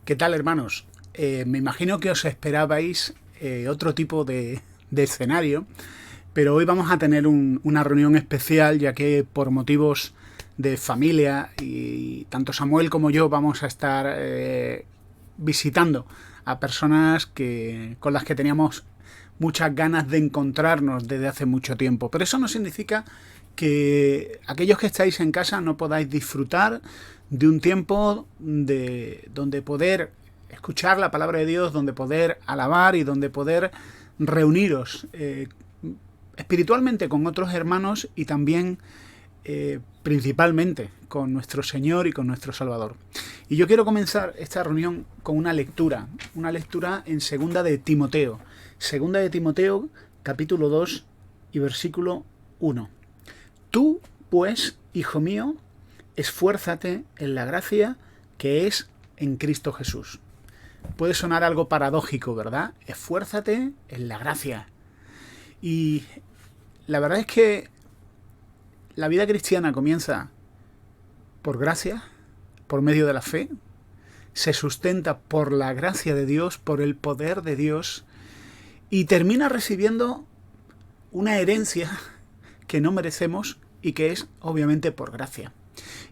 ¿Qué tal, hermanos? Me imagino que os esperabais otro tipo de escenario, pero hoy vamos a tener una reunión especial, ya que por motivos de familia y tanto Samuel como yo vamos a estar visitando a personas con las que teníamos muchas ganas de encontrarnos desde hace mucho tiempo. Pero eso no significa que aquellos que estáis en casa no podáis disfrutar de un tiempo donde poder escuchar la palabra de Dios, donde poder alabar y donde poder reuniros espiritualmente con otros hermanos y también principalmente con nuestro Señor y con nuestro Salvador. Y yo quiero comenzar esta reunión con una lectura en segunda de Timoteo, capítulo 2 y versículo 1. Tú, pues, hijo mío, esfuérzate en la gracia que es en Cristo Jesús. Puede sonar algo paradójico, ¿verdad? Esfuérzate en la gracia. Y la verdad es que la vida cristiana comienza por gracia, por medio de la fe, se sustenta por la gracia de Dios, por el poder de Dios, y termina recibiendo una herencia que no merecemos y que es obviamente por gracia.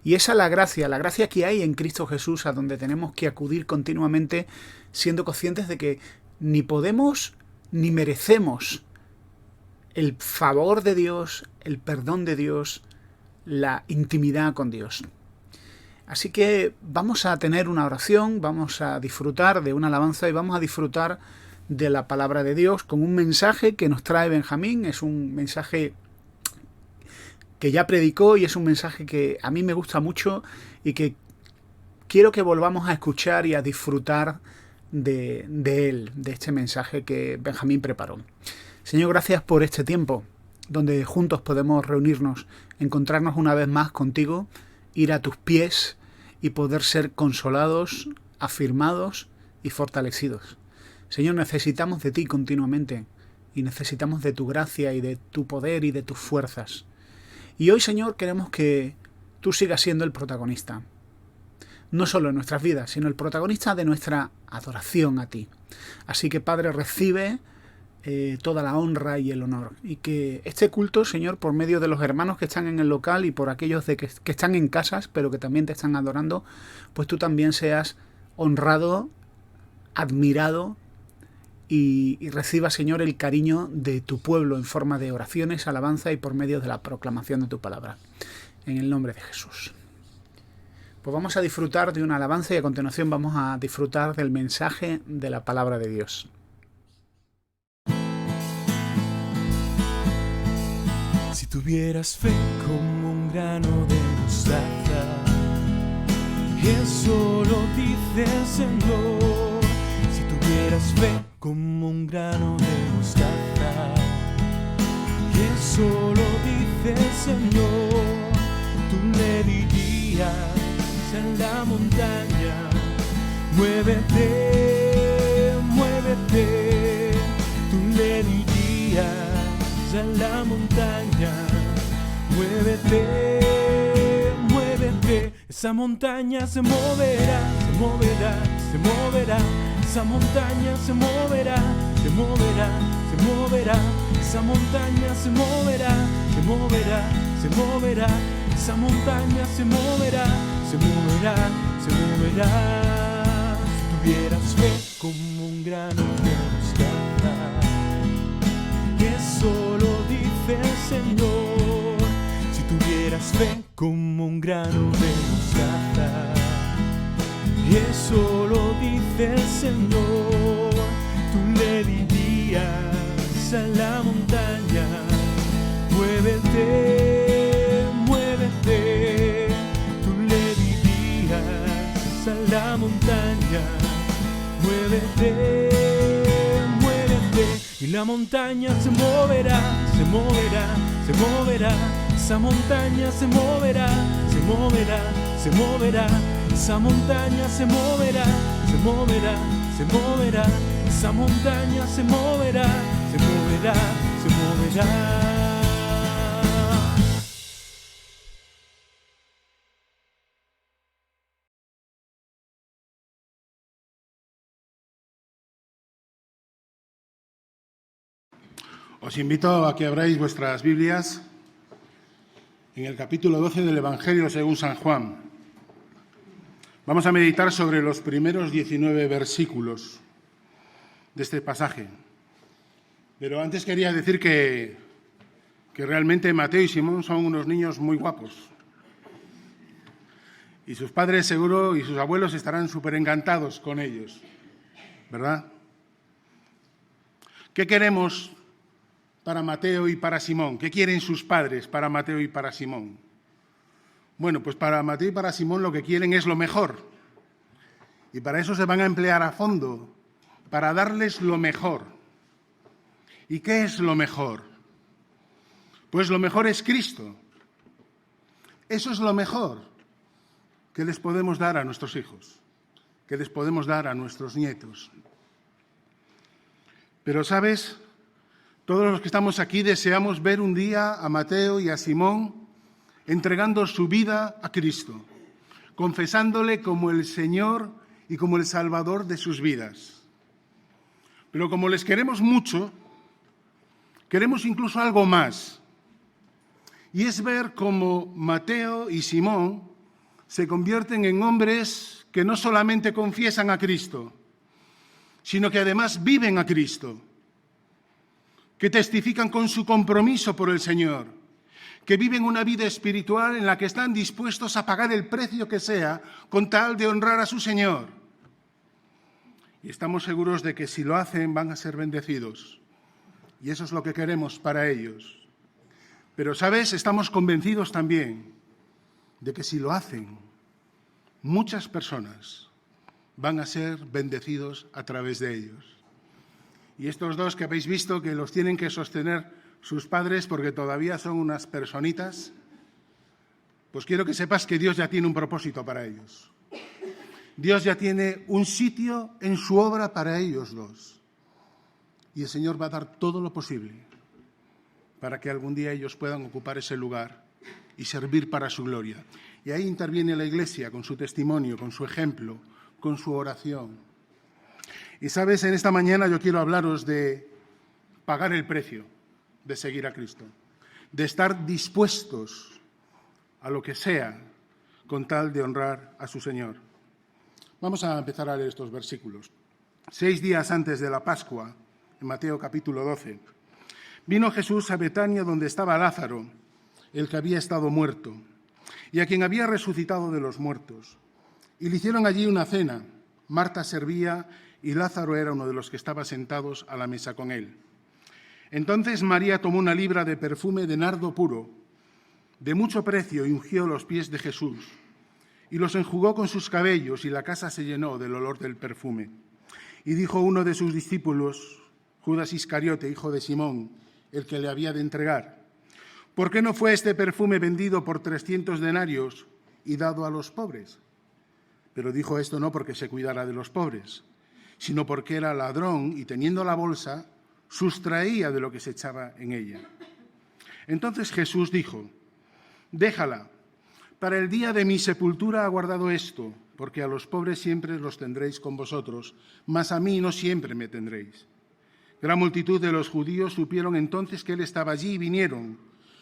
Y esa es la gracia que hay en Cristo Jesús, a donde tenemos que acudir continuamente, siendo conscientes de que ni podemos ni merecemos el favor de Dios, el perdón de Dios, la intimidad con Dios. Así que vamos a tener una oración, vamos a disfrutar de una alabanza y vamos a disfrutar de la palabra de Dios con un mensaje que nos trae Benjamín. Es un mensaje que ya predicó y es un mensaje que a mí me gusta mucho y que quiero que volvamos a escuchar y a disfrutar de él, de este mensaje que Benjamín preparó. Señor, gracias por este tiempo donde juntos podemos reunirnos, encontrarnos una vez más contigo, ir a tus pies y poder ser consolados, afirmados y fortalecidos. Señor, necesitamos de ti continuamente y necesitamos de tu gracia y de tu poder y de tus fuerzas. Y hoy, Señor, queremos que tú sigas siendo el protagonista. No solo en nuestras vidas, sino el protagonista de nuestra adoración a ti. Así que, Padre, recibe toda la honra y el honor. Y que este culto, Señor, por medio de los hermanos que están en el local y por aquellos que están en casas, pero que también te están adorando, pues tú también seas honrado, admirado y reciba, Señor, el cariño de tu pueblo en forma de oraciones, alabanza y por medio de la proclamación de tu palabra. En el nombre de Jesús. Pues vamos a disfrutar de una alabanza y a continuación vamos a disfrutar del mensaje de la palabra de Dios. Si tuvieras fe como un grano de mostaza, eso lo dice el Señor. Si tuvieras fe como un grano de mostaza, eso lo dice el Señor. Tú le dirías en la montaña, muévete, muévete. Tú le dirías en la montaña, muévete, muévete. Esa montaña se moverá, se moverá, se moverá. Esa montaña se moverá, se moverá, se moverá. Esa montaña se moverá, se moverá, se moverá. Esa montaña se moverá, se moverá, se moverá. Si tuvieras fe como un grano de mostaza, eso lo dice el Señor. Si tuvieras fe como un grano de mostaza, eso lo dice el Señor. Tú le dirías a la montaña, muévete, muévete. Tú le dirías a la montaña, muévete, muévete. Y la montaña se moverá, se moverá, se moverá. Esa montaña se moverá, se moverá, se moverá. Esa montaña se moverá, se moverá, se moverá. Esa montaña se moverá, se moverá, se moverá. Os invito a que abráis vuestras Biblias en el capítulo 12 del Evangelio según San Juan. Vamos a meditar sobre los primeros 19 versículos de este pasaje. Pero antes quería decir que realmente Mateo y Simón son unos niños muy guapos. Y sus padres seguro y sus abuelos estarán súper encantados con ellos, ¿verdad? ¿Qué queremos para Mateo y para Simón? ¿Qué quieren sus padres para Mateo y para Simón? Bueno, pues para Mateo y para Simón lo que quieren es lo mejor. Y para eso se van a emplear a fondo, para darles lo mejor. ¿Y qué es lo mejor? Pues lo mejor es Cristo. Eso es lo mejor que les podemos dar a nuestros hijos, que les podemos dar a nuestros nietos. Pero, ¿sabes? Todos los que estamos aquí deseamos ver un día a Mateo y a Simón entregando su vida a Cristo, confesándole como el Señor y como el Salvador de sus vidas. Pero como les queremos mucho, queremos incluso algo más. Y es ver cómo Mateo y Simón se convierten en hombres que no solamente confiesan a Cristo, sino que además viven a Cristo, que testifican con su compromiso por el Señor, que viven una vida espiritual en la que están dispuestos a pagar el precio que sea con tal de honrar a su Señor. Y estamos seguros de que si lo hacen van a ser bendecidos. Y eso es lo que queremos para ellos. Pero, ¿sabes? Estamos convencidos también de que si lo hacen, muchas personas van a ser bendecidos a través de ellos. Y estos dos que habéis visto que los tienen que sostener sus padres porque todavía son unas personitas, pues quiero que sepas que Dios ya tiene un propósito para ellos. Dios ya tiene un sitio en su obra para ellos dos. Y el Señor va a dar todo lo posible para que algún día ellos puedan ocupar ese lugar y servir para su gloria. Y ahí interviene la Iglesia con su testimonio, con su ejemplo, con su oración. Y sabes, en esta mañana yo quiero hablaros de pagar el precio de seguir a Cristo, de estar dispuestos a lo que sea con tal de honrar a su Señor. Vamos a empezar a leer estos versículos. 6 días antes de la Pascua, en Mateo capítulo 12, vino Jesús a Betania donde estaba Lázaro, el que había estado muerto, y a quien había resucitado de los muertos. Y le hicieron allí una cena. Marta servía y Lázaro era uno de los que estaba sentados a la mesa con él. Entonces María tomó una libra de perfume de nardo puro, de mucho precio, y ungió los pies de Jesús, y los enjugó con sus cabellos, y la casa se llenó del olor del perfume. Y dijo uno de sus discípulos, Judas Iscariote, hijo de Simón, el que le había de entregar: ¿por qué no fue este perfume vendido por 300 denarios y dado a los pobres? Pero dijo esto no porque se cuidara de los pobres, sino porque era ladrón y teniendo la bolsa, sustraía de lo que se echaba en ella. Entonces Jesús dijo: déjala, para el día de mi sepultura ha guardado esto, porque a los pobres siempre los tendréis con vosotros, mas a mí no siempre me tendréis. Gran multitud de los judíos supieron entonces que él estaba allí y vinieron,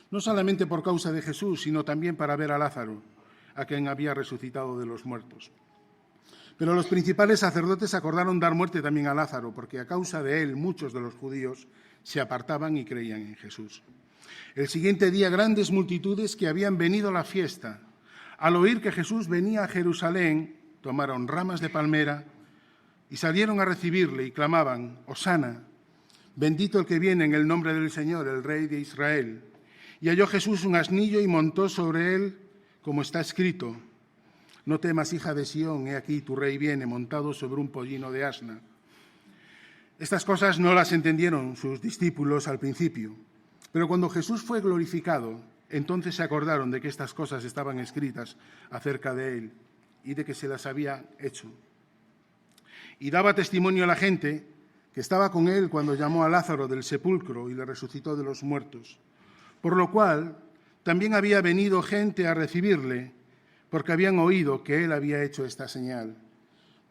no solamente por causa de Jesús, sino también para ver a Lázaro, a quien había resucitado de los muertos. Pero los principales sacerdotes acordaron dar muerte también a Lázaro, porque a causa de él muchos de los judíos se apartaban y creían en Jesús. El siguiente día, grandes multitudes que habían venido a la fiesta, al oír que Jesús venía a Jerusalén, tomaron ramas de palmera y salieron a recibirle y clamaban: Hosana, bendito el que viene en el nombre del Señor, el Rey de Israel. Y halló Jesús un asnillo y montó sobre él, como está escrito: no temas, hija de Sión, he aquí tu rey viene montado sobre un pollino de asna. Estas cosas no las entendieron sus discípulos al principio, pero cuando Jesús fue glorificado, entonces se acordaron de que estas cosas estaban escritas acerca de él y de que se las había hecho. Y daba testimonio a la gente que estaba con él cuando llamó a Lázaro del sepulcro y le resucitó de los muertos. Por lo cual también había venido gente a recibirle, porque habían oído que él había hecho esta señal.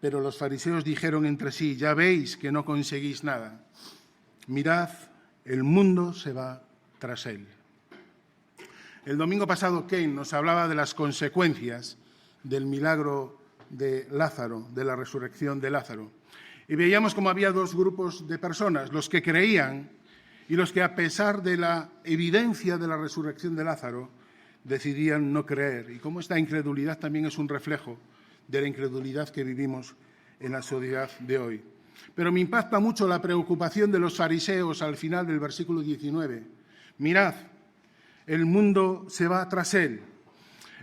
Pero los fariseos dijeron entre sí: ya veis que no conseguís nada. Mirad el mundo se va tras él. El domingo pasado Ken nos hablaba de las consecuencias del milagro de Lázaro, de la resurrección de Lázaro. Y veíamos cómo había dos grupos de personas, los que creían y los que, a pesar de la evidencia de la resurrección de Lázaro, decidían no creer. Y cómo esta incredulidad también es un reflejo de la incredulidad que vivimos en la sociedad de hoy. Pero me impacta mucho la preocupación de los fariseos al final del versículo 19. Mirad, el mundo se va tras él.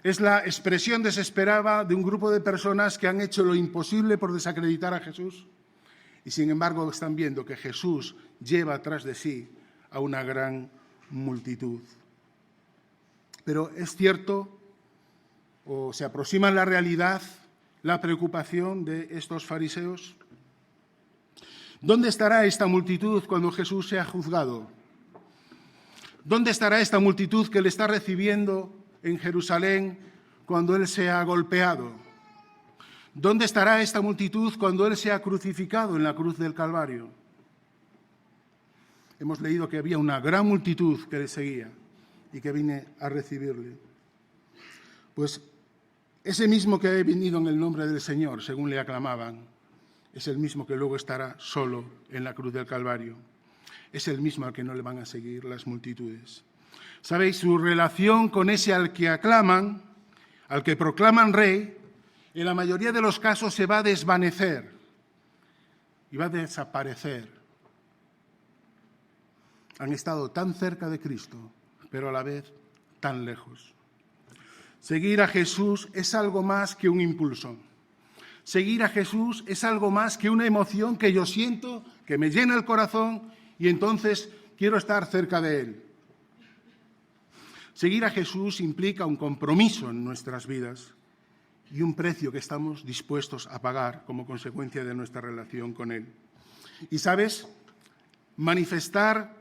Es la expresión desesperada de un grupo de personas que han hecho lo imposible por desacreditar a Jesús y, sin embargo, están viendo que Jesús lleva tras de sí a una gran multitud. Pero es cierto, o se aproxima a la realidad, la preocupación de estos fariseos. ¿Dónde estará esta multitud cuando Jesús sea juzgado? ¿Dónde estará esta multitud que le está recibiendo en Jerusalén cuando Él sea golpeado? ¿Dónde estará esta multitud cuando Él sea crucificado en la cruz del Calvario? Hemos leído que había una gran multitud que le seguía y que vine a recibirle. Pues ese mismo que ha venido en el nombre del Señor, según le aclamaban, es el mismo que luego estará solo en la cruz del Calvario. Es el mismo al que no le van a seguir las multitudes. ¿Sabéis? Su relación con ese al que aclaman, al que proclaman rey, en la mayoría de los casos se va a desvanecer y va a desaparecer. Han estado tan cerca de Cristo, pero a la vez tan lejos. Seguir a Jesús es algo más que un impulso. Seguir a Jesús es algo más que una emoción que yo siento, que me llena el corazón y entonces quiero estar cerca de Él. Seguir a Jesús implica un compromiso en nuestras vidas y un precio que estamos dispuestos a pagar como consecuencia de nuestra relación con Él. Y, ¿sabes? Manifestar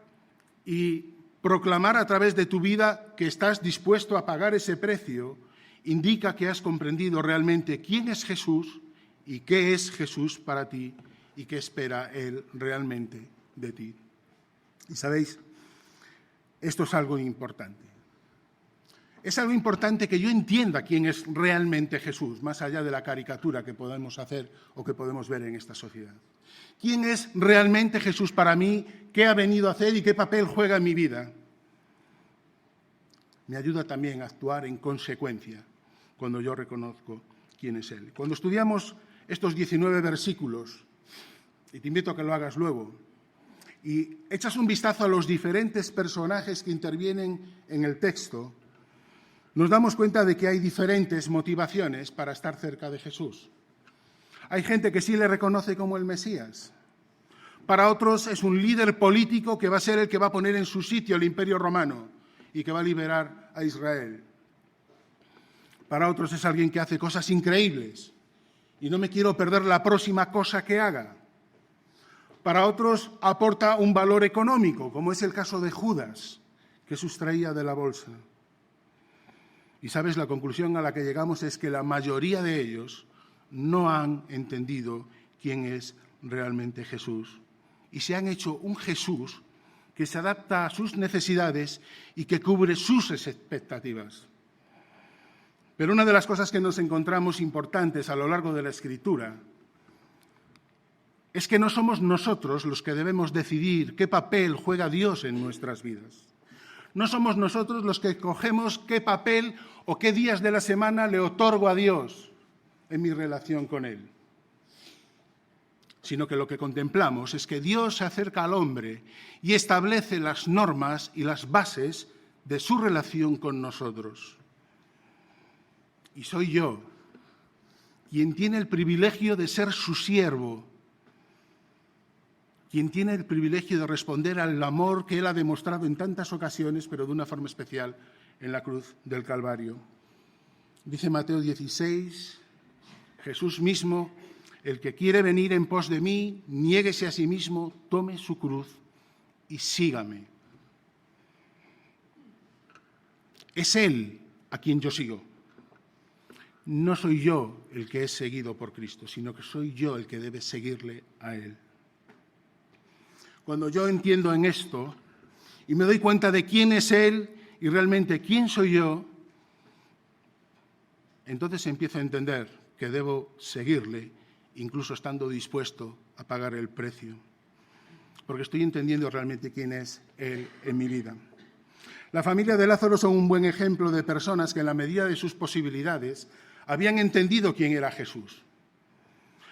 y proclamar a través de tu vida que estás dispuesto a pagar ese precio indica que has comprendido realmente quién es Jesús y qué es Jesús para ti y qué espera Él realmente de ti. Y sabéis, esto es algo importante. Es algo importante que yo entienda quién es realmente Jesús, más allá de la caricatura que podemos hacer o que podemos ver en esta sociedad. ¿Quién es realmente Jesús para mí? ¿Qué ha venido a hacer y qué papel juega en mi vida? Me ayuda también a actuar en consecuencia cuando yo reconozco quién es Él. Cuando estudiamos estos 19 versículos, y te invito a que lo hagas luego, y echas un vistazo a los diferentes personajes que intervienen en el texto, nos damos cuenta de que hay diferentes motivaciones para estar cerca de Jesús. Hay gente que sí le reconoce como el Mesías. Para otros es un líder político que va a ser el que va a poner en su sitio el Imperio Romano y que va a liberar a Israel. Para otros es alguien que hace cosas increíbles y no me quiero perder la próxima cosa que haga. Para otros aporta un valor económico, como es el caso de Judas, que sustraía de la bolsa. Y sabes, la conclusión a la que llegamos es que la mayoría de ellos no han entendido quién es realmente Jesús. Y se han hecho un Jesús que se adapta a sus necesidades y que cubre sus expectativas. Pero una de las cosas que nos encontramos importantes a lo largo de la Escritura es que no somos nosotros los que debemos decidir qué papel juega Dios en nuestras vidas. No somos nosotros los que cogemos qué papel o qué días de la semana le otorgo a Dios en mi relación con Él. Sino que lo que contemplamos es que Dios se acerca al hombre y establece las normas y las bases de su relación con nosotros. Y soy yo quien tiene el privilegio de ser su siervo, quien tiene el privilegio de responder al amor que Él ha demostrado en tantas ocasiones, pero de una forma especial en la cruz del Calvario. Dice Mateo 16, Jesús mismo: el que quiere venir en pos de mí, niéguese a sí mismo, tome su cruz y sígame. Es Él a quien yo sigo. No soy yo el que es seguido por Cristo, sino que soy yo el que debe seguirle a Él. Cuando yo entiendo en esto, y me doy cuenta de quién es Él y realmente quién soy yo, entonces empiezo a entender que debo seguirle, incluso estando dispuesto a pagar el precio, porque estoy entendiendo realmente quién es Él en mi vida. La familia de Lázaro son un buen ejemplo de personas que en la medida de sus posibilidades habían entendido quién era Jesús.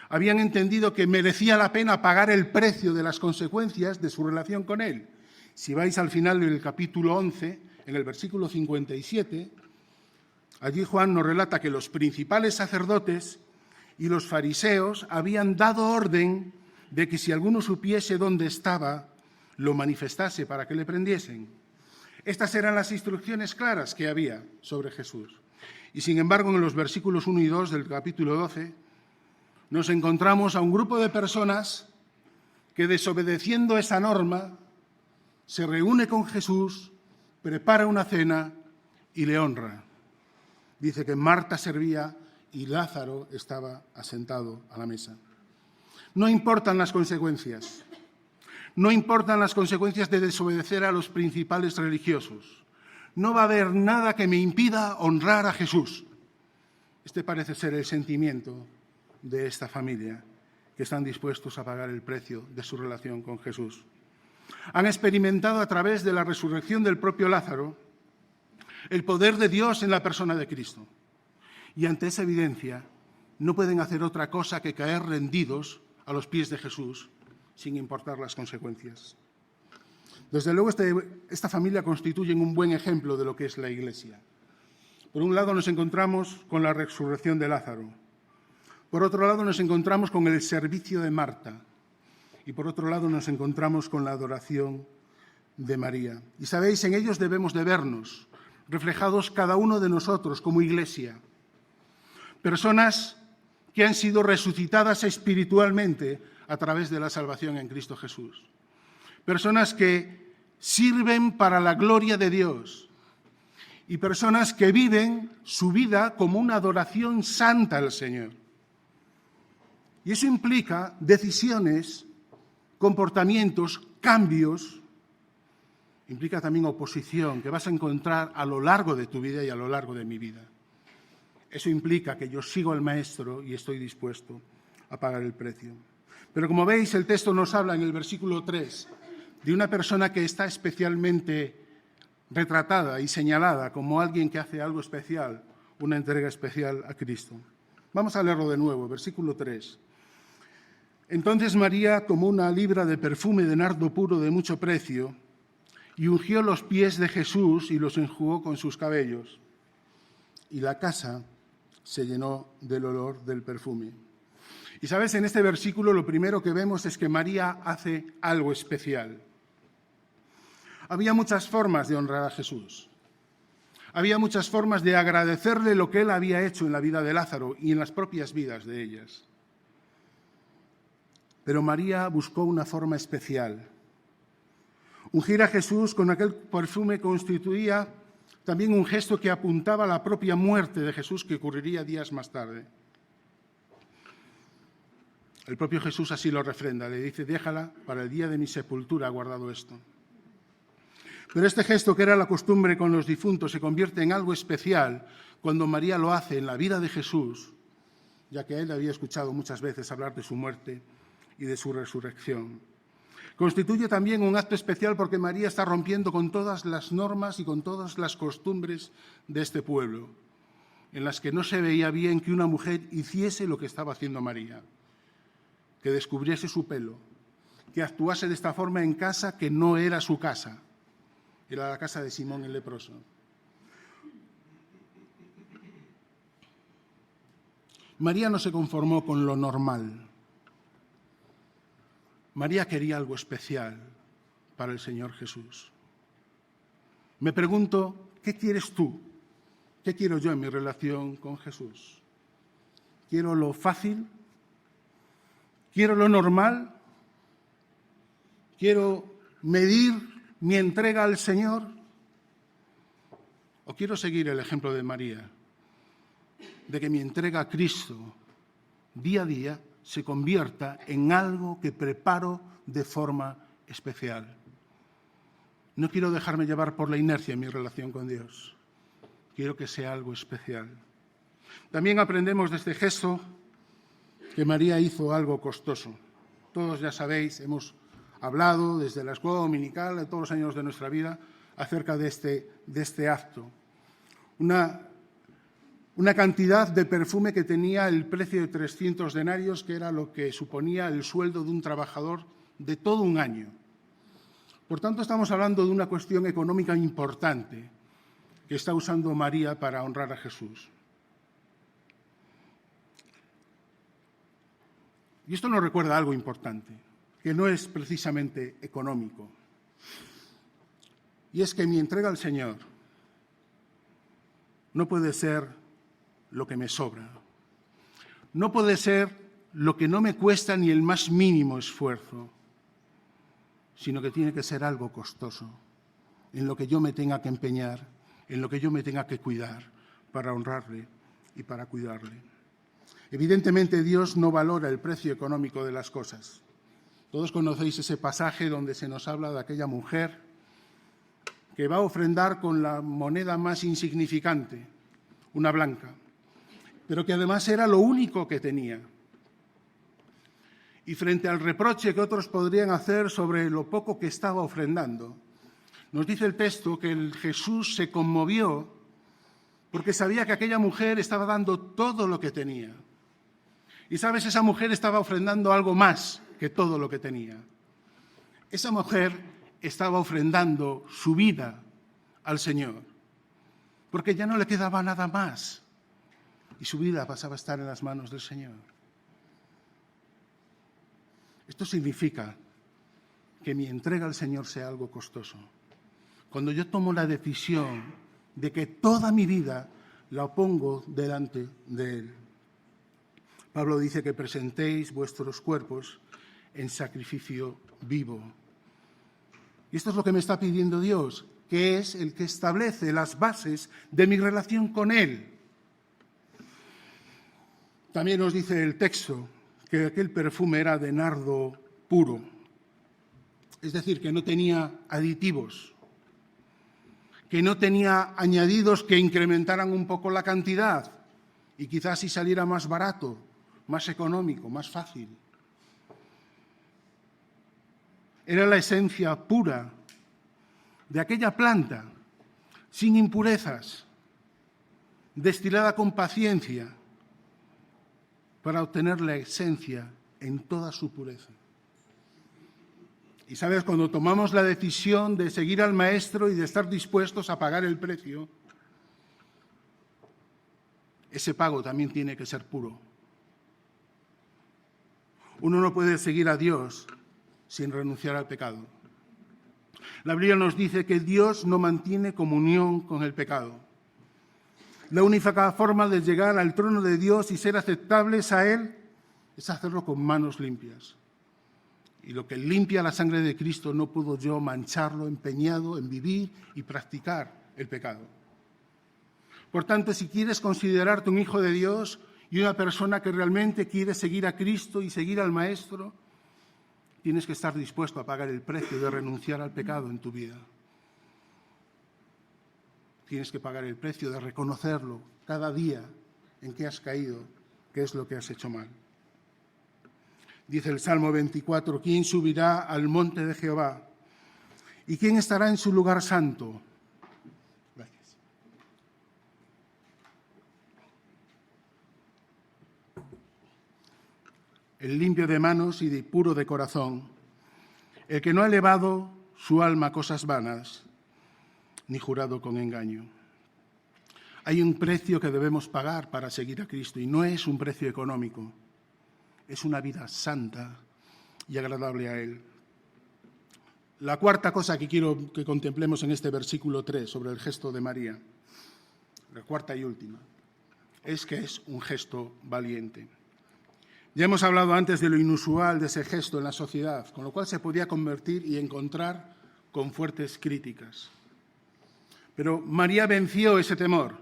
Habían entendido que merecía la pena pagar el precio de las consecuencias de su relación con Él. Si vais al final del capítulo 11, en el versículo 57, allí Juan nos relata que los principales sacerdotes y los fariseos habían dado orden de que si alguno supiese dónde estaba, lo manifestase para que le prendiesen. Estas eran las instrucciones claras que había sobre Jesús. Y sin embargo, en los versículos 1 y 2 del capítulo 12, nos encontramos a un grupo de personas que, desobedeciendo esa norma, se reúne con Jesús, prepara una cena y le honra. Dice que Marta servía y Lázaro estaba asentado a la mesa. No importan las consecuencias. No importan las consecuencias de desobedecer a los principales religiosos. No va a haber nada que me impida honrar a Jesús. Este parece ser el sentimiento de esta familia, que están dispuestos a pagar el precio de su relación con Jesús. Han experimentado a través de la resurrección del propio Lázaro el poder de Dios en la persona de Cristo. Y ante esa evidencia no pueden hacer otra cosa que caer rendidos a los pies de Jesús, sin importar las consecuencias. Desde luego, esta familia constituye un buen ejemplo de lo que es la Iglesia. Por un lado nos encontramos con la resurrección de Lázaro. Por otro lado nos encontramos con el servicio de Marta. Y por otro lado nos encontramos con la adoración de María. Y sabéis, en ellos debemos de vernos reflejados cada uno de nosotros como Iglesia. Personas que han sido resucitadas espiritualmente a través de la salvación en Cristo Jesús. Personas que sirven para la gloria de Dios y personas que viven su vida como una adoración santa al Señor. Y eso implica decisiones, comportamientos, cambios, implica también oposición que vas a encontrar a lo largo de tu vida y a lo largo de mi vida. Eso implica que yo sigo al Maestro y estoy dispuesto a pagar el precio. Pero como veis, el texto nos habla en el versículo 3 de una persona que está especialmente retratada y señalada como alguien que hace algo especial, una entrega especial a Cristo. Vamos a leerlo de nuevo, versículo 3. Entonces María tomó una libra de perfume de nardo puro de mucho precio y ungió los pies de Jesús y los enjugó con sus cabellos. Y la casa se llenó del olor del perfume. Y sabes, en este versículo lo primero que vemos es que María hace algo especial. Había muchas formas de honrar a Jesús. Había muchas formas de agradecerle lo que Él había hecho en la vida de Lázaro y en las propias vidas de ellas. Pero María buscó una forma especial. Ungir a Jesús con aquel perfume constituía también un gesto que apuntaba a la propia muerte de Jesús que ocurriría días más tarde. El propio Jesús así lo refrenda, le dice, déjala, para el día de mi sepultura he guardado esto. Pero este gesto, que era la costumbre con los difuntos, se convierte en algo especial cuando María lo hace en la vida de Jesús, ya que él había escuchado muchas veces hablar de su muerte y de su resurrección. Constituye también un acto especial porque María está rompiendo con todas las normas y con todas las costumbres de este pueblo, en las que no se veía bien que una mujer hiciese lo que estaba haciendo María, que descubriese su pelo, que actuase de esta forma en casa que no era su casa, era la casa de Simón el leproso. María no se conformó con lo normal. María quería algo especial para el Señor Jesús. Me pregunto, ¿qué quieres tú? ¿Qué quiero yo en mi relación con Jesús? ¿Quiero lo fácil? ¿Quiero lo normal? ¿Quiero medir mi entrega al Señor? ¿O quiero seguir el ejemplo de María, de que mi entrega a Cristo día a día se convierta en algo que preparo de forma especial? No quiero dejarme llevar por la inercia en mi relación con Dios. Quiero que sea algo especial. También aprendemos de este gesto que María hizo algo costoso. Todos ya sabéis, hemos hablado desde la escuela dominical, de todos los años de nuestra vida, acerca de este acto. Una cantidad de perfume que tenía el precio de 300 denarios, que era lo que suponía el sueldo de un trabajador de todo un año. Por tanto, estamos hablando de una cuestión económica importante que está usando María para honrar a Jesús. Y esto nos recuerda algo importante, que no es precisamente económico. Y es que mi entrega al Señor no puede ser lo que me sobra. No puede ser lo que no me cuesta ni el más mínimo esfuerzo, sino que tiene que ser algo costoso, en lo que yo me tenga que empeñar, en lo que yo me tenga que cuidar para honrarle y para cuidarle. Evidentemente, Dios no valora el precio económico de las cosas. Todos conocéis ese pasaje donde se nos habla de aquella mujer que va a ofrendar con la moneda más insignificante, una blanca, pero que además era lo único que tenía. Y frente al reproche que otros podrían hacer sobre lo poco que estaba ofrendando, nos dice el texto que Jesús se conmovió porque sabía que aquella mujer estaba dando todo lo que tenía. Y sabes, esa mujer estaba ofrendando algo más que todo lo que tenía. Esa mujer estaba ofrendando su vida al Señor, porque ya no le quedaba nada más y su vida pasaba a estar en las manos del Señor. Esto significa que mi entrega al Señor sea algo costoso. Cuando yo tomo la decisión de que toda mi vida la pongo delante de Él. Pablo dice que presentéis vuestros cuerpos en sacrificio vivo. Y esto es lo que me está pidiendo Dios, que es el que establece las bases de mi relación con Él. También nos dice el texto que aquel perfume era de nardo puro, es decir, que no tenía aditivos, que no tenía añadidos que incrementaran un poco la cantidad y quizás si saliera más barato, más económico, más fácil. Era la esencia pura de aquella planta, sin impurezas, destilada con paciencia, para obtener la esencia en toda su pureza. Y sabes, cuando tomamos la decisión de seguir al Maestro y de estar dispuestos a pagar el precio, ese pago también tiene que ser puro. Uno no puede seguir a Dios sin renunciar al pecado. La Biblia nos dice que Dios no mantiene comunión con el pecado. La única forma de llegar al trono de Dios y ser aceptables a Él es hacerlo con manos limpias. Y lo que limpia la sangre de Cristo no puedo yo mancharlo empeñado en vivir y practicar el pecado. Por tanto, si quieres considerarte un hijo de Dios y una persona que realmente quiere seguir a Cristo y seguir al Maestro, tienes que estar dispuesto a pagar el precio de renunciar al pecado en tu vida. Tienes que pagar el precio de reconocerlo cada día en que has caído, qué es lo que has hecho mal. Dice el Salmo 24, ¿quién subirá al monte de Jehová? ¿Y quién estará en su lugar santo? Gracias. El limpio de manos y de puro de corazón, el que no ha elevado su alma a cosas vanas, ni jurado con engaño. Hay un precio que debemos pagar para seguir a Cristo y no es un precio económico, es una vida santa y agradable a Él. La cuarta cosa que quiero que contemplemos en este versículo 3 sobre el gesto de María, la cuarta y última, es que es un gesto valiente. Ya hemos hablado antes de lo inusual de ese gesto en la sociedad, con lo cual se podía convertir y encontrar con fuertes críticas. Pero María venció ese temor,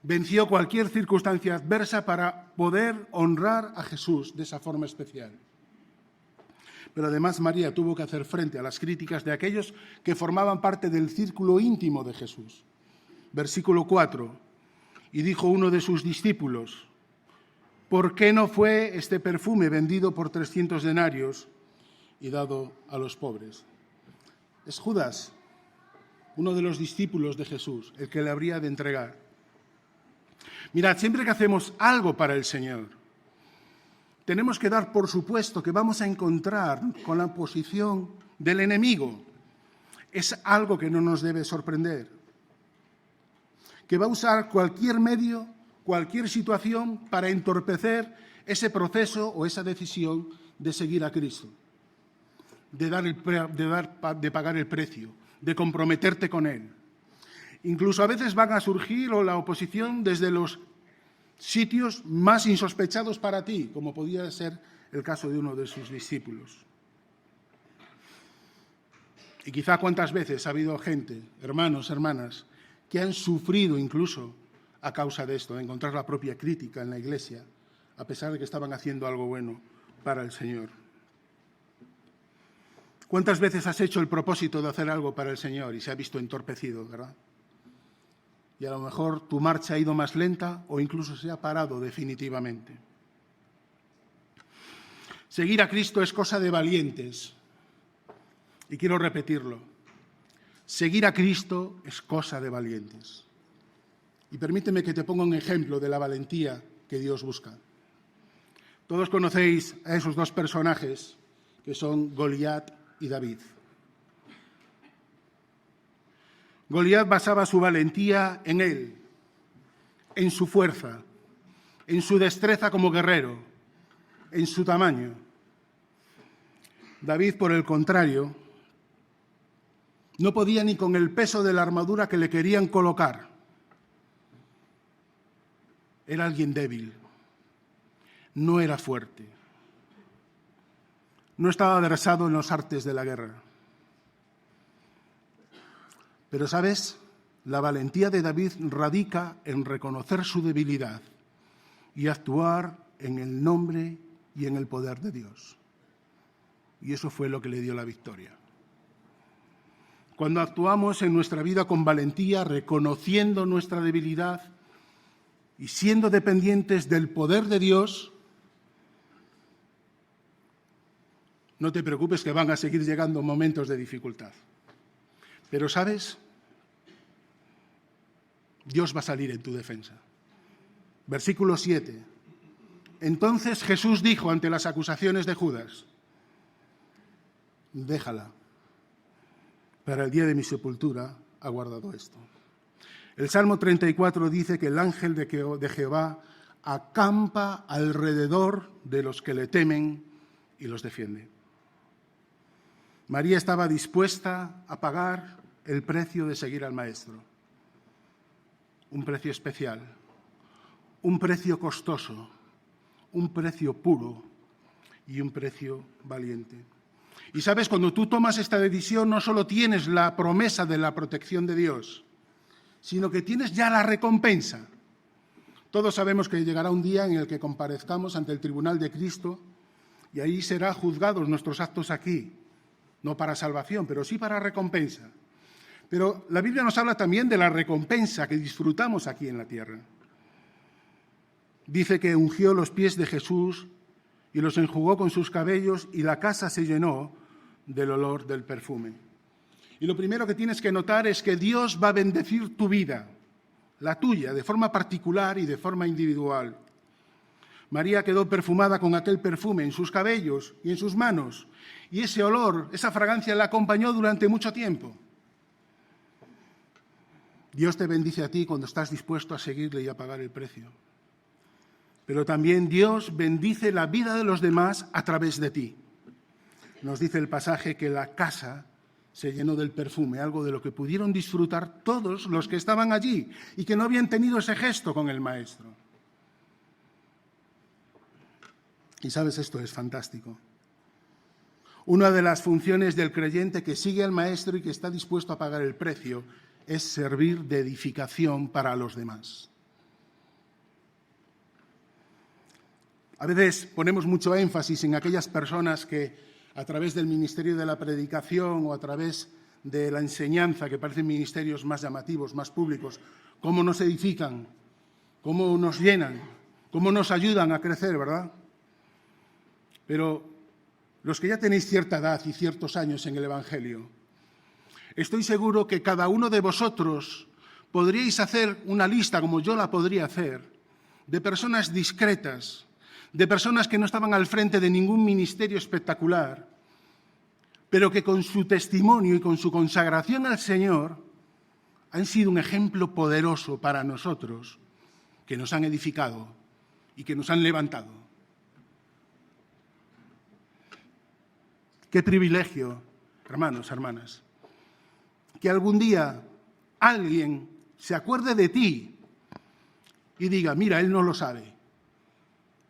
venció cualquier circunstancia adversa para poder honrar a Jesús de esa forma especial. pero además María tuvo que hacer frente a las críticas de aquellos que formaban parte del círculo íntimo de Jesús. Versículo 4, y dijo uno de sus discípulos: ¿por qué no fue este perfume vendido por 300 denarios y dado a los pobres? Es Judas, uno de los discípulos de Jesús, el que le habría de entregar. Mirad, siempre que hacemos algo para el Señor, tenemos que dar por supuesto que vamos a encontrar con la oposición del enemigo. Es algo que no nos debe sorprender, que va a usar cualquier medio, cualquier situación para entorpecer ese proceso o esa decisión de seguir a Cristo, de pagar el precio, de comprometerte con Él. Incluso a veces van a surgir la oposición desde los sitios más insospechados para ti, como podía ser el caso de uno de sus discípulos. Y quizá cuántas veces ha habido gente, hermanos, hermanas, que han sufrido incluso a causa de esto, de encontrar la propia crítica en la Iglesia, a pesar de que estaban haciendo algo bueno para el Señor. ¿Cuántas veces has hecho el propósito de hacer algo para el Señor y se ha visto entorpecido, verdad? Y a lo mejor tu marcha ha ido más lenta o incluso se ha parado definitivamente. Seguir a Cristo es cosa de valientes. Y quiero repetirlo. Seguir a Cristo es cosa de valientes. Y permíteme que te ponga un ejemplo de la valentía que Dios busca. Todos conocéis a esos dos personajes que son Goliat y David. Goliat basaba su valentía en él, en su fuerza, en su destreza como guerrero, en su tamaño. David, por el contrario, no podía ni con el peso de la armadura que le querían colocar. Era alguien débil, no era fuerte, no estaba versado en los artes de la guerra. Pero, ¿sabes? La valentía de David radica en reconocer su debilidad y actuar en el nombre y en el poder de Dios. Y eso fue lo que le dio la victoria. Cuando actuamos en nuestra vida con valentía, reconociendo nuestra debilidad y siendo dependientes del poder de Dios, no te preocupes que van a seguir llegando momentos de dificultad. Pero, ¿sabes? Dios va a salir en tu defensa. Versículo 7. Entonces Jesús dijo ante las acusaciones de Judas: déjala, para el día de mi sepultura ha guardado esto. El Salmo 34 dice que el ángel de Jehová acampa alrededor de los que le temen y los defiende. María estaba dispuesta a pagar el precio de seguir al Maestro. Un precio especial, un precio costoso, un precio puro y un precio valiente. Y sabes, cuando tú tomas esta decisión, no solo tienes la promesa de la protección de Dios, sino que tienes ya la recompensa. Todos sabemos que llegará un día en el que comparezcamos ante el tribunal de Cristo y ahí serán juzgados nuestros actos aquí. No para salvación, pero sí para recompensa. Pero la Biblia nos habla también de la recompensa que disfrutamos aquí en la tierra. Dice que ungió los pies de Jesús y los enjugó con sus cabellos y la casa se llenó del olor del perfume. Y lo primero que tienes que notar es que Dios va a bendecir tu vida, la tuya, de forma particular y de forma individual. María quedó perfumada con aquel perfume en sus cabellos y en sus manos. Y ese olor, esa fragancia la acompañó durante mucho tiempo. Dios te bendice a ti cuando estás dispuesto a seguirle y a pagar el precio. Pero también Dios bendice la vida de los demás a través de ti. Nos dice el pasaje que la casa se llenó del perfume, algo de lo que pudieron disfrutar todos los que estaban allí y que no habían tenido ese gesto con el Maestro. Y sabes, esto es fantástico. Una de las funciones del creyente que sigue al Maestro y que está dispuesto a pagar el precio es servir de edificación para los demás. A veces ponemos mucho énfasis en aquellas personas que a través del ministerio de la predicación o a través de la enseñanza, que parecen ministerios más llamativos, más públicos, cómo nos edifican, cómo nos llenan, cómo nos ayudan a crecer, ¿verdad? Pero los que ya tenéis cierta edad y ciertos años en el Evangelio, estoy seguro que cada uno de vosotros podríais hacer una lista, como yo la podría hacer, de personas discretas, de personas que no estaban al frente de ningún ministerio espectacular, pero que con su testimonio y con su consagración al Señor han sido un ejemplo poderoso para nosotros, que nos han edificado y que nos han levantado. Qué privilegio, hermanos, hermanas, que algún día alguien se acuerde de ti y diga, mira, él no lo sabe,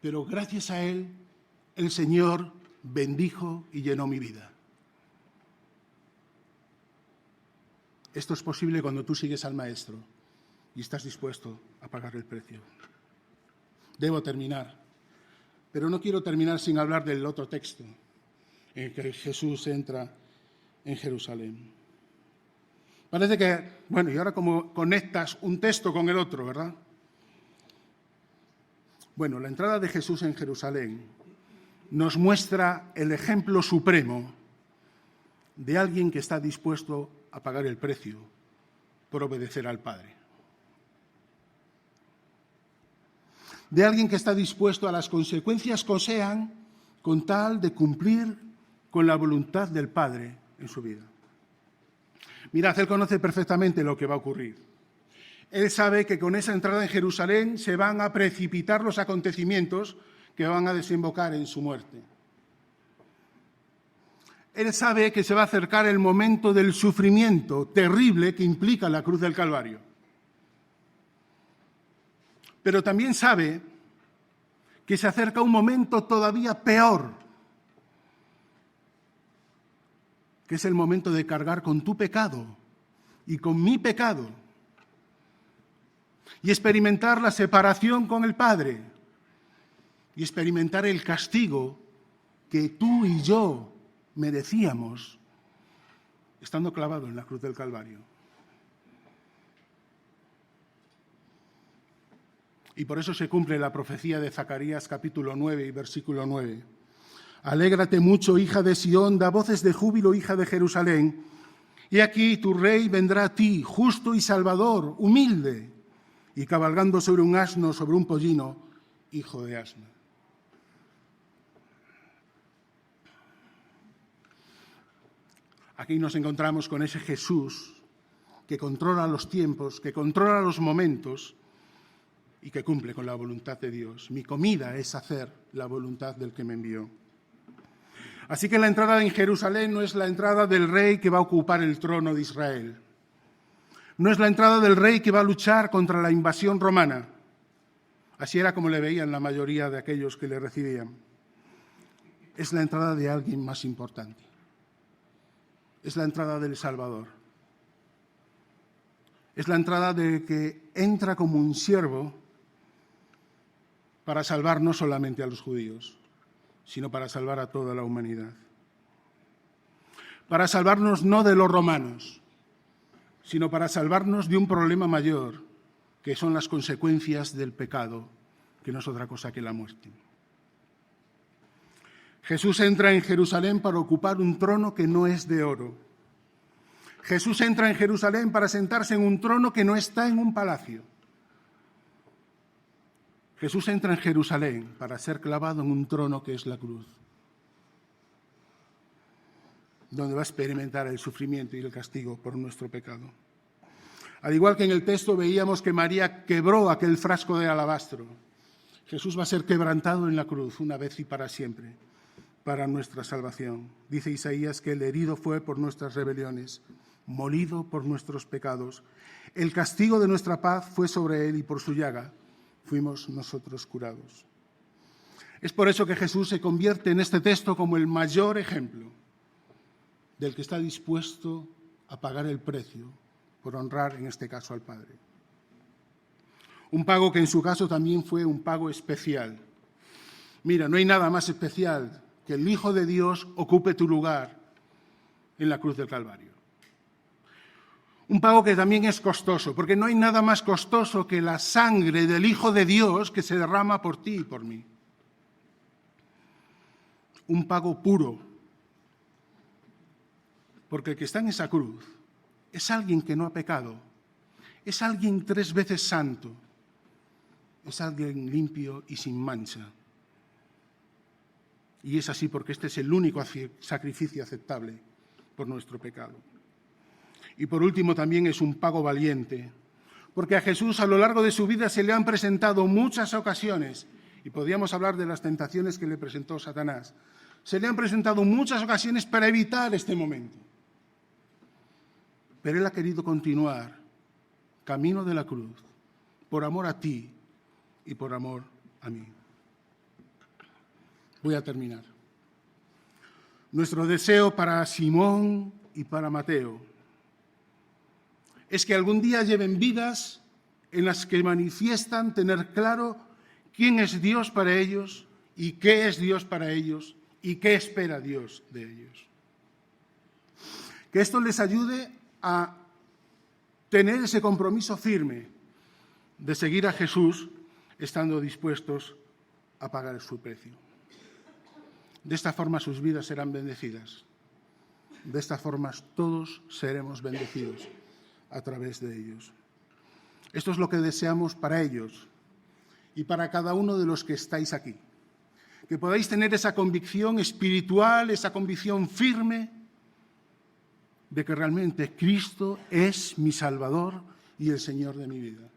pero gracias a él el Señor bendijo y llenó mi vida. Esto es posible cuando tú sigues al Maestro y estás dispuesto a pagar el precio. Debo terminar, pero no quiero terminar sin hablar del otro texto en el que Jesús entra en Jerusalén. Parece que, bueno, y ahora como conectas un texto con el otro, ¿verdad? Bueno, la entrada de Jesús en Jerusalén nos muestra el ejemplo supremo de alguien que está dispuesto a pagar el precio por obedecer al Padre. De alguien que está dispuesto a las consecuencias que sean con tal de cumplir con la voluntad del Padre en su vida. Mirad, él conoce perfectamente lo que va a ocurrir. Él sabe que con esa entrada en Jerusalén se van a precipitar los acontecimientos que van a desembocar en su muerte. Él sabe que se va a acercar el momento del sufrimiento terrible que implica la cruz del Calvario. Pero también sabe que se acerca un momento todavía peor, que es el momento de cargar con tu pecado y con mi pecado y experimentar la separación con el Padre y experimentar el castigo que tú y yo merecíamos estando clavado en la cruz del Calvario. Y por eso se cumple la profecía de Zacarías capítulo 9 y versículo 9. Alégrate mucho, hija de Sión, da voces de júbilo, hija de Jerusalén. Y aquí tu rey vendrá a ti, justo y salvador, humilde, y cabalgando sobre un asno, sobre un pollino, hijo de asna. Aquí nos encontramos con ese Jesús que controla los tiempos, que controla los momentos y que cumple con la voluntad de Dios. Mi comida es hacer la voluntad del que me envió. Así que la entrada en Jerusalén no es la entrada del rey que va a ocupar el trono de Israel. No es la entrada del rey que va a luchar contra la invasión romana. Así era como le veían la mayoría de aquellos que le recibían. Es la entrada de alguien más importante. Es la entrada del Salvador. Es la entrada de que entra como un siervo para salvar no solamente a los judíos, sino para salvar a toda la humanidad. Para salvarnos no de los romanos, sino para salvarnos de un problema mayor, que son las consecuencias del pecado, que no es otra cosa que la muerte. Jesús entra en Jerusalén para ocupar un trono que no es de oro. Jesús entra en Jerusalén para sentarse en un trono que no está en un palacio. Jesús entra en Jerusalén para ser clavado en un trono que es la cruz, donde va a experimentar el sufrimiento y el castigo por nuestro pecado. Al igual que en el texto veíamos que María quebró aquel frasco de alabastro, Jesús va a ser quebrantado en la cruz una vez y para siempre, para nuestra salvación. Dice Isaías que el herido fue por nuestras rebeliones, molido por nuestros pecados. El castigo de nuestra paz fue sobre él y por su llaga fuimos nosotros curados. Es por eso que Jesús se convierte en este texto como el mayor ejemplo del que está dispuesto a pagar el precio por honrar, en este caso, al Padre. Un pago que en su caso también fue un pago especial. Mira, no hay nada más especial que el Hijo de Dios ocupe tu lugar en la cruz del Calvario. Un pago que también es costoso, porque no hay nada más costoso que la sangre del Hijo de Dios que se derrama por ti y por mí. Un pago puro, porque el que está en esa cruz es alguien que no ha pecado, es alguien 3 veces santo, es alguien limpio y sin mancha. Y es así porque este es el único sacrificio aceptable por nuestro pecado. Y por último también es un pago valiente, porque a Jesús a lo largo de su vida se le han presentado muchas ocasiones, y podríamos hablar de las tentaciones que le presentó Satanás, se le han presentado muchas ocasiones para evitar este momento. Pero Él ha querido continuar camino de la cruz, por amor a ti y por amor a mí. Voy a terminar. Nuestro deseo para Simón y para Mateo es que algún día lleven vidas en las que manifiestan tener claro quién es Dios para ellos y qué es Dios para ellos y qué espera Dios de ellos. Que esto les ayude a tener ese compromiso firme de seguir a Jesús estando dispuestos a pagar su precio. De esta forma sus vidas serán bendecidas. De esta forma todos seremos bendecidos a través de ellos. Esto es lo que deseamos para ellos y para cada uno de los que estáis aquí. Que podáis tener esa convicción espiritual, esa convicción firme de que realmente Cristo es mi Salvador y el Señor de mi vida.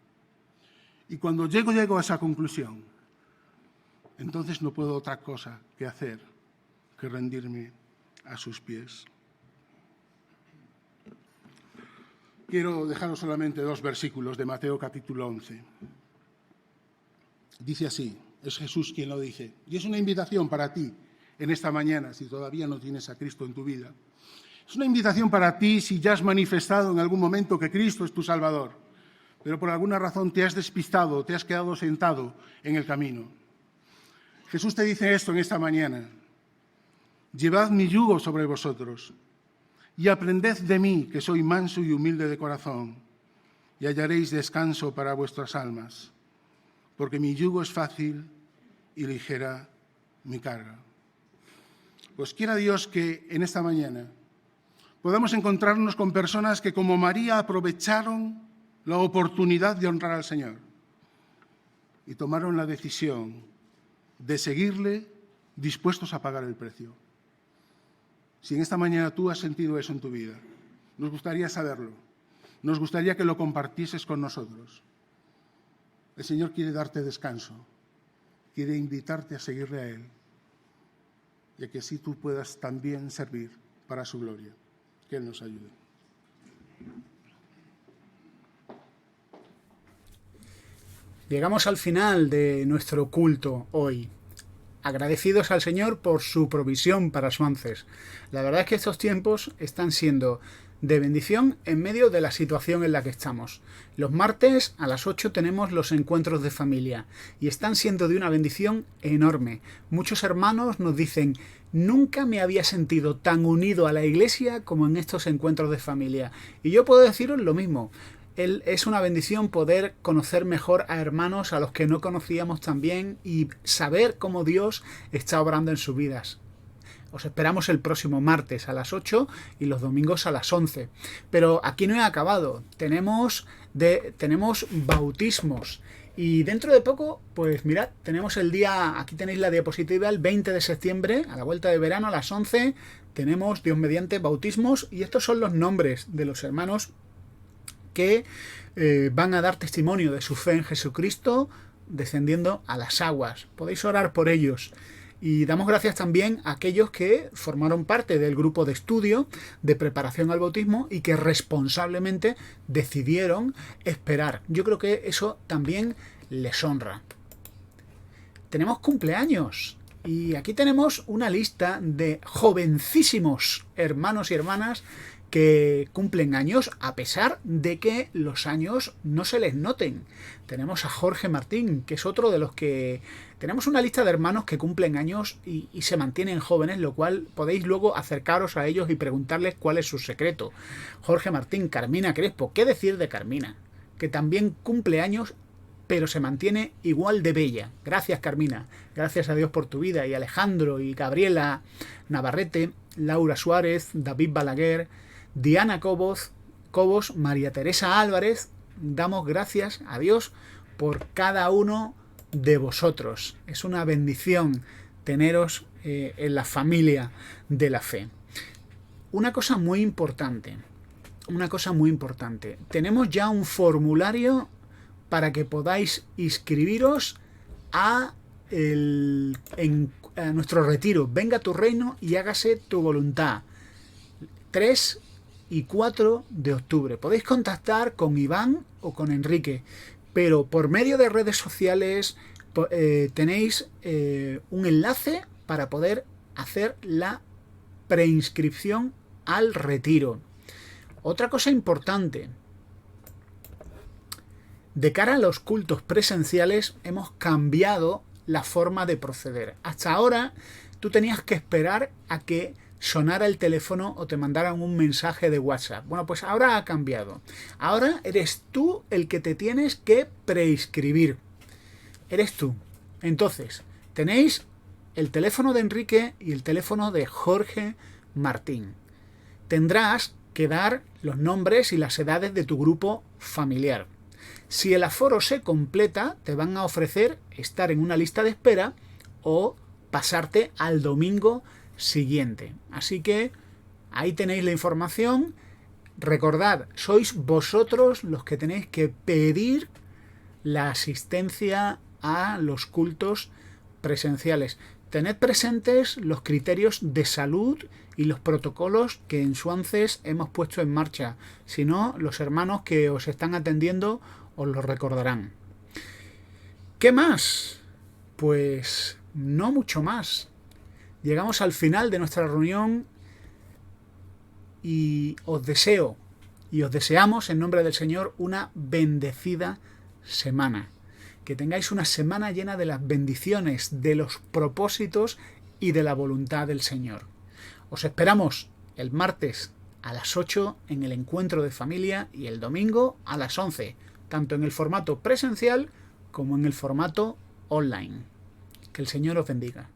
Y cuando llego a esa conclusión, entonces no puedo otra cosa que hacer que rendirme a sus pies. Quiero dejaros solamente 2 versículos de Mateo capítulo 11. Dice así, es Jesús quien lo dice, y es una invitación para ti en esta mañana, si todavía no tienes a Cristo en tu vida. Es una invitación para ti si ya has manifestado en algún momento que Cristo es tu Salvador, pero por alguna razón te has despistado, te has quedado sentado en el camino. Jesús te dice esto en esta mañana: llevad mi yugo sobre vosotros y aprended de mí, que soy manso y humilde de corazón, y hallaréis descanso para vuestras almas, porque mi yugo es fácil y ligera mi carga. Pues quiera Dios que en esta mañana podamos encontrarnos con personas que, como María, aprovecharon la oportunidad de honrar al Señor y tomaron la decisión de seguirle dispuestos a pagar el precio. Si en esta mañana tú has sentido eso en tu vida, nos gustaría saberlo, nos gustaría que lo compartieses con nosotros. El Señor quiere darte descanso, quiere invitarte a seguirle a Él y a que así tú puedas también servir para su gloria. Que Él nos ayude. Llegamos al final de nuestro culto hoy. Agradecidos al Señor por su provisión para su ANCES. La verdad es que estos tiempos están siendo de bendición en medio de la situación en la que estamos. Los martes a las 8 tenemos los encuentros de familia y están siendo de una bendición enorme. Muchos hermanos nos dicen: nunca me había sentido tan unido a la Iglesia como en estos encuentros de familia. Y yo puedo deciros lo mismo. Es una bendición poder conocer mejor a hermanos a los que no conocíamos tan bien y saber cómo Dios está obrando en sus vidas. Os esperamos el próximo martes a las 8 y los domingos a las 11. Pero aquí no he acabado. Tenemos bautismos. Y dentro de poco, pues mirad, tenemos el día, aquí tenéis la diapositiva, el 20 de septiembre, a la vuelta de verano, a las 11, tenemos, Dios mediante, bautismos. Y estos son los nombres de los hermanos que van a dar testimonio de su fe en Jesucristo descendiendo a las aguas. Podéis orar por ellos. Y damos gracias también a aquellos que formaron parte del grupo de estudio de preparación al bautismo y que responsablemente decidieron esperar. Yo creo que eso también les honra. Tenemos cumpleaños y aquí tenemos una lista de jovencísimos hermanos y hermanas que cumplen años a pesar de que los años no se les noten. Tenemos a Jorge Martín, que es otro de los que... Tenemos una lista de hermanos que cumplen años y se mantienen jóvenes, lo cual podéis luego acercaros a ellos y preguntarles cuál es su secreto. Jorge Martín, Carmina Crespo, ¿qué decir de Carmina? Que también cumple años, pero se mantiene igual de bella. Gracias, Carmina. Gracias a Dios por tu vida. Y Alejandro y Gabriela Navarrete, Laura Suárez, David Balaguer, Diana Cobos, María Teresa Álvarez. Damos gracias a Dios por cada uno de vosotros. Es una bendición teneros en la familia de la fe. Una cosa muy importante. Tenemos ya un formulario para que podáis inscribiros a nuestro retiro. Venga tu reino y hágase tu voluntad. 3 y 4 de octubre. Podéis contactar con Iván o con Enrique, pero por medio de redes sociales tenéis un enlace para poder hacer la preinscripción al retiro. Otra cosa importante. De cara a los cultos presenciales hemos cambiado la forma de proceder. Hasta ahora tú tenías que esperar a que sonara el teléfono o te mandaran un mensaje de WhatsApp. Bueno, pues ahora ha cambiado. Ahora eres tú el que te tienes que preinscribir. Eres tú. Entonces, tenéis el teléfono de Enrique y el teléfono de Jorge Martín. Tendrás que dar los nombres y las edades de tu grupo familiar. Si el aforo se completa, te van a ofrecer estar en una lista de espera o pasarte al domingo siguiente. Así que ahí tenéis la información. Recordad, sois vosotros los que tenéis que pedir la asistencia a los cultos presenciales. Tened presentes los criterios de salud y los protocolos que en Suances hemos puesto en marcha. Si no, los hermanos que os están atendiendo os lo recordarán. ¿Qué más? Pues no mucho más. Llegamos al final de nuestra reunión y os deseo y os deseamos en nombre del Señor una bendecida semana. Que tengáis una semana llena de las bendiciones, de los propósitos y de la voluntad del Señor. Os esperamos el martes a las 8 en el encuentro de familia y el domingo a las 11, tanto en el formato presencial como en el formato online. Que el Señor os bendiga.